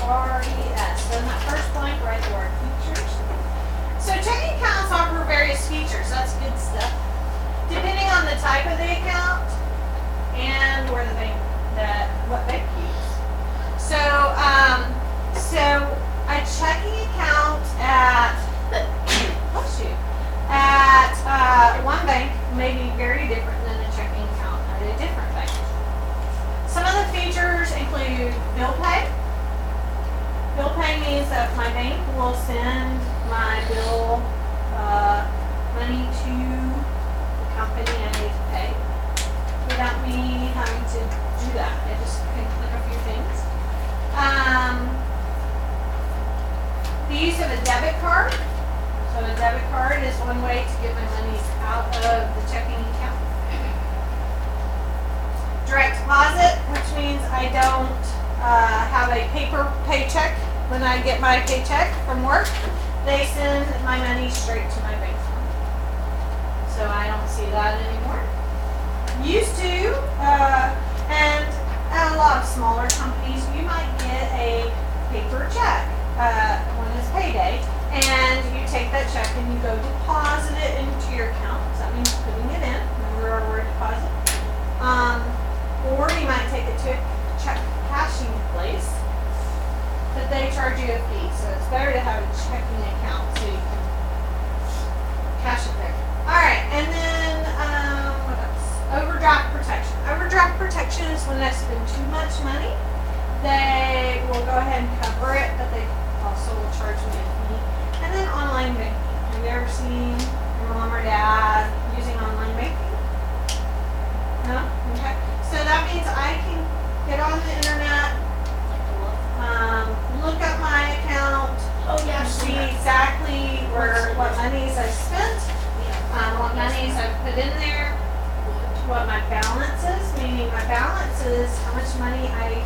F-E-A-C-T-U-R-E-S. So in that first blank, write the word features. So checking accounts offer various features. That's good stuff. Depending on the type of the account and where the bank, what bank you use. So, a checking account at one bank may be very different than a checking account at a different bank. Some of the features include bill pay. Bill pay means that my bank will send my bill money to the company I need to pay without me having to do that. I just can click a few things. The use of a debit card. So a debit card is one way to get my monies out of the checking account. Direct deposit, which means I don't have a paper paycheck when I get my paycheck from work. They send my money straight to my bank account. So I don't see that anymore. Used to, and at a lot of smaller companies, you might get a paper check when it's payday, and you take that check and you go deposit it into your account. So that means putting it in. Remember our word deposit. Or you might take it to a check cashing place, but they charge you a fee. So it's better to have a checking account so you can cash it there. All right, and then what else? Overdraft protection. Overdraft protection is when I spend too much money. They will go ahead and cover it, but they also will charge me a fee. And then online banking. Have you ever seen your mom or dad using online banking? No? Okay. So that means I can get on the internet, look up my account, see exactly what monies I spent, what monies I put in there, what my balance is, meaning my balance is how much money I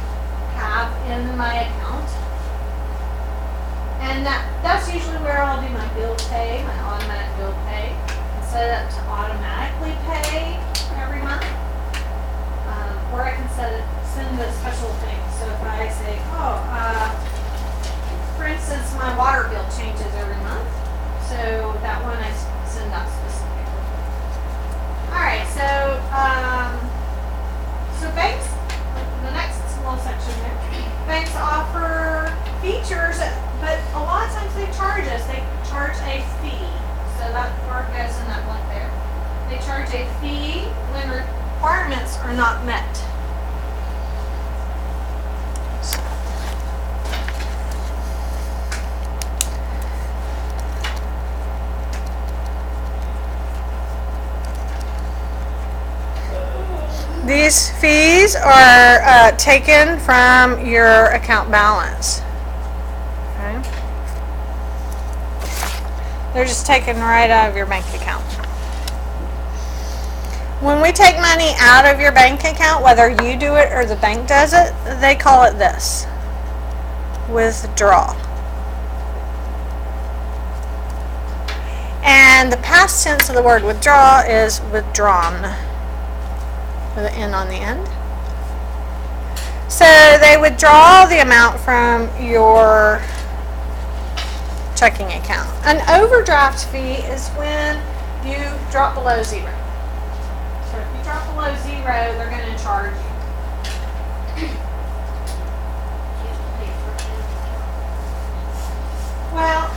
have in my account. And that's usually where I'll do my bill pay, my automatic bill pay, and set it up to automatically pay every month. Or I can send a special thing. So if I say, for instance, my water bill changes every month. So that one I send out specifically. All right, so banks, the next little section there, banks offer features, but a lot of times they charge us. They charge a fee. So that part goes in that blank there. They charge a fee when requirements are not met. These fees are taken from your account balance. Okay. They're just taken right out of your bank account. When we take money out of your bank account, whether you do it or the bank does it, they call it this: withdraw. And the past tense of the word withdraw is withdrawn, with an N on the end. So they withdraw the amount from your checking account. An overdraft fee is when you drop below zero. So if you drop below zero, they're going to charge you. Well,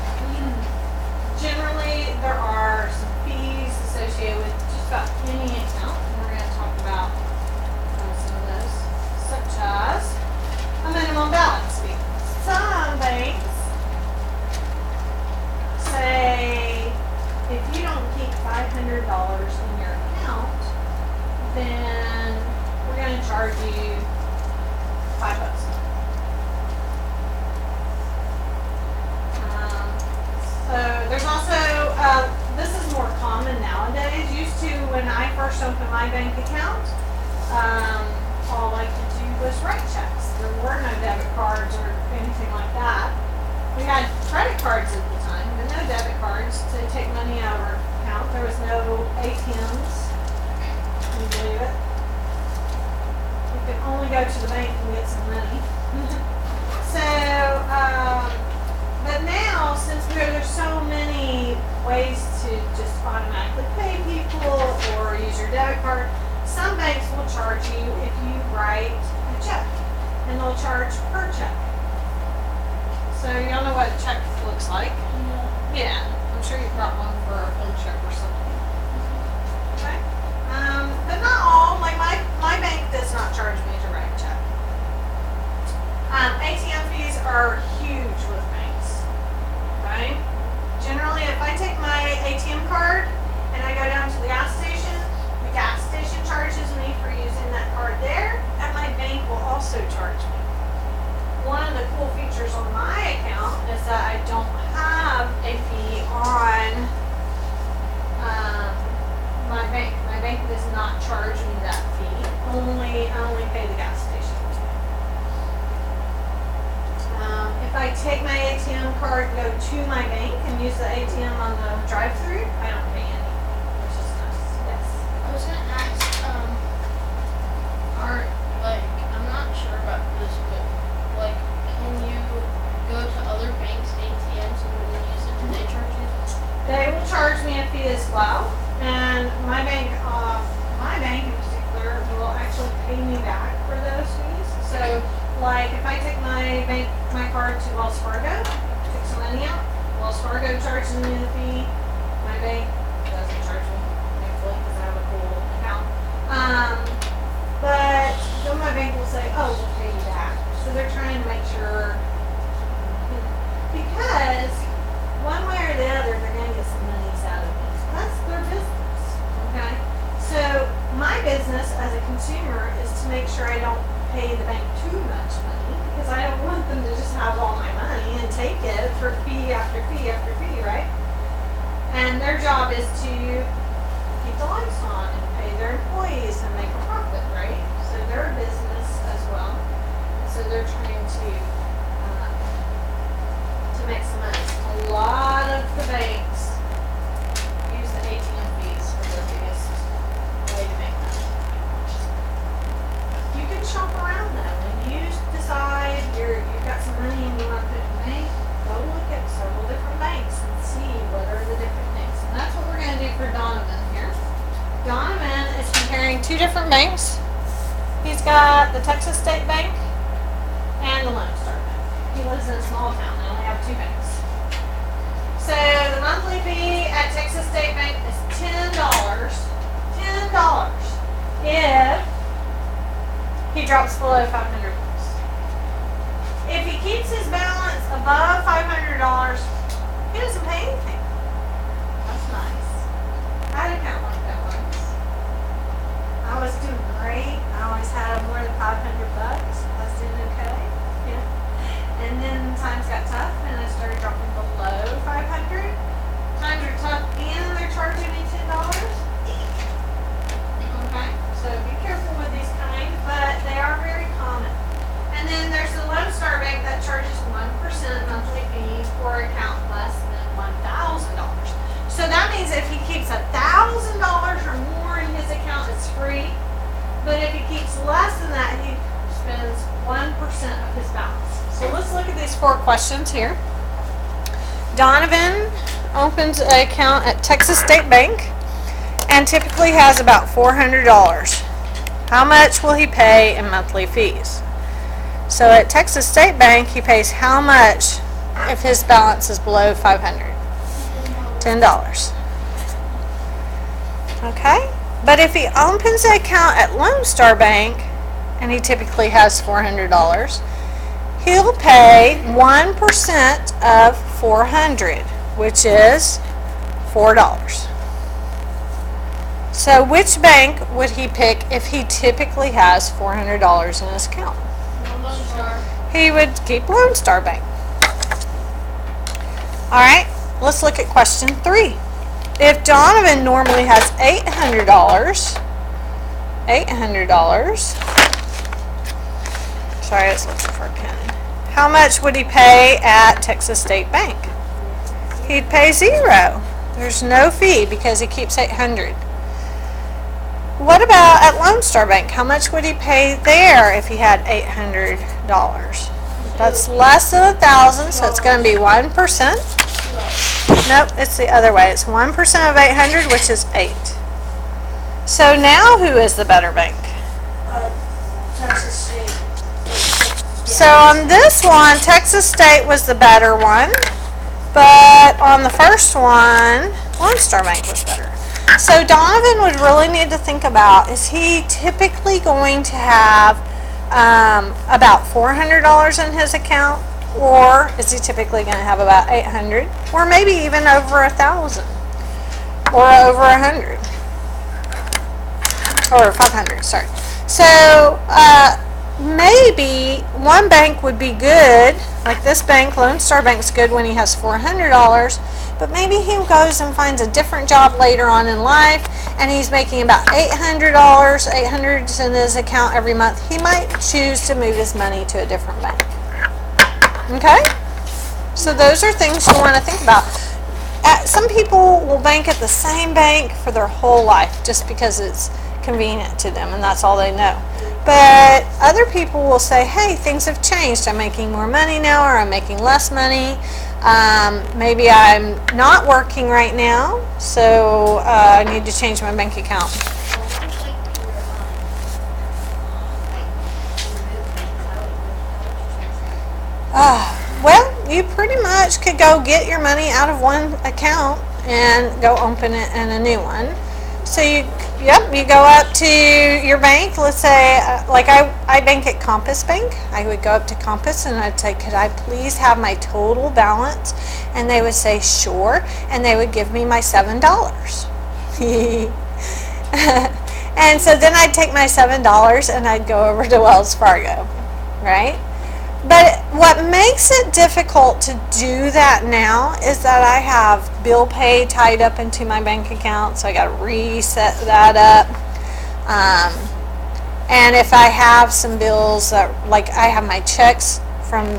generally there are some fees associated with just about any account. We're going to talk about some of those, such as a minimum balance fee. Some banks say if you don't keep $500 in your account, then we're going to charge you $5. So there's also, this is more common nowadays. Used to, when I first opened my bank account, all I could do was write checks. There were no debit cards or anything like that. We had credit cards at the time, but no debit cards to take money out of our account. There was no ATMs. Can you believe it? You could only go to the bank and get some money. So, but now, since there's so many ways to just automatically pay people or use your debit card, some banks will charge you if you write a check, and they'll charge per check. So y'all know what a check looks like? Yeah, I'm sure you brought one for a bill check or something. Okay. But not all. Like my bank does not charge me to write a check. ATM fees are huge with banks. Okay. Generally, if I take my ATM card and I go down to the gas station charges me for using that card there, and my bank will also charge me. One of the cool features on my account is that I don't have a fee on my bank. My bank does not charge me that fee. I only pay the gas station. If I take my ATM card, go to my bank, and use the ATM on the drive-thru, I don't pay any, which is nice. Yes. I was gonna ask, I'm not sure about this, but can you go to other banks' ATMs and when you use it, do they charge you? They will charge me a fee as well, and my bank in particular will actually pay me back for those fees. So, like if I take my card to Wells Fargo, take some money out, Wells Fargo charges me the fee. My bank doesn't charge me, thankfully, because I have a cool account. But then my bank will say, "Oh, we'll pay you back." So they're trying to make sure, because one way or the other, they're going to get some monies out of me. That's their business. Okay. So my business as a consumer is to make sure I don't pay the bank too much money, because I don't want them to just have all my money and take it for fee after fee after fee, right? And their job is to keep the lights on and pay their employees and make a profit, right? So they're a business as well. So they're trying to make some money. A lot of the banks use the ATM fees for their biggest way to make money. You can shop around though. When you decide you've got some money and you want to put it in the bank, go look at several different banks and see what are the different things. And that's what we're going to do for Donovan here. Donovan is comparing two different banks. He's got the Texas State Bank and the Lone Star Bank. He lives in a small town. They only have two banks. So the monthly fee at Texas State Bank is $10. $10 if he drops below $500. If he keeps his balance above $500, he doesn't pay anything. That's nice. I had an account like that once. I was doing great. I always had more than $500. I was doing okay. Yeah. And then times got tough and I started dropping below 500. Times are tough and they're charging me $10. Okay, so be careful with these kind, but they are very common. And then there's the Lone Star Bank that charges 1% monthly fee for an account less than $1,000. So that means if he keeps $1,000 or more in his account, it's free. But if he keeps less than that, he spends 1% of his balance. So let's look at these 4 questions here. Donovan opens an account at Texas State Bank and typically has about $400. How much will he pay in monthly fees? So at Texas State Bank, he pays how much if his balance is below $500? $10. Okay? But if he opens an account at Lone Star Bank and he typically has $400, he'll pay 1% of $400, which is $4. So which bank would he pick if he typically has $400 in his account? Lone Star. He would keep Lone Star Bank. Alright, let's look at question 3. If Donovan normally has $800, sorry, I was looking for a pen. How much would he pay at Texas State Bank? He'd pay 0. There's no fee because he keeps $800. What about at Lone Star Bank? How much would he pay there if he had $800? That's less than 1,000, so it's going to be 1%. Nope, it's the other way. It's 1% of 800, which is 8. So now who is the better bank? Texas State. So on this one, Texas State was the better one, but on the first one, Lone Star Bank was better. So Donovan would really need to think about, is he typically going to have about $400 in his account, or is he typically going to have about 800, or maybe even over 1,000, or over 100, or 500, sorry. So maybe one bank would be good, like this bank, Lone Star Bank's good when he has $400, but maybe he goes and finds a different job later on in life and he's making about $800, 800's in his account every month. He might choose to move his money to a different bank. Okay? So those are things you want to think about. Some people will bank at the same bank for their whole life just because it's convenient to them and that's all they know. But other people will say, hey, things have changed. I'm making more money now, or I'm making less money. Maybe I'm not working right now, so I need to change my bank account. Well, you pretty much could go get your money out of one account and go open it in a new one. So you go up to your bank. Let's say, like I bank at Compass Bank. I would go up to Compass and I'd say, could I please have my total balance? And they would say, sure. And they would give me my $7. And so then I'd take my $7 and I'd go over to Wells Fargo, right? But what makes it difficult to do that now is that I have bill pay tied up into my bank account, so I got to reset that up. And if I have some bills that, like I have my checks from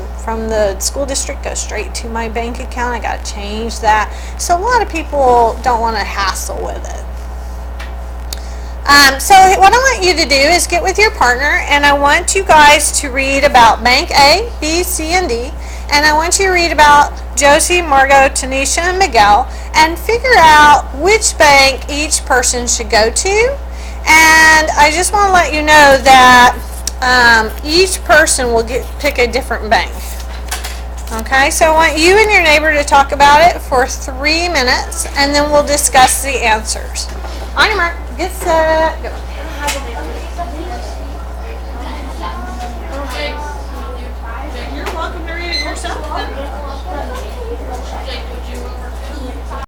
the school district go straight to my bank account, I got to change that. So a lot of people don't want to hassle with it. So what I want you to do is get with your partner, and I want you guys to read about Bank A, B, C, and D, and I want you to read about Josie, Margot, Tanisha, and Miguel, and figure out which bank each person should go to. And I just want to let you know that each person will pick a different bank. Okay, so I want you and your neighbor to talk about it for 3 minutes, and then we'll discuss the answers. On your mark, get set, go.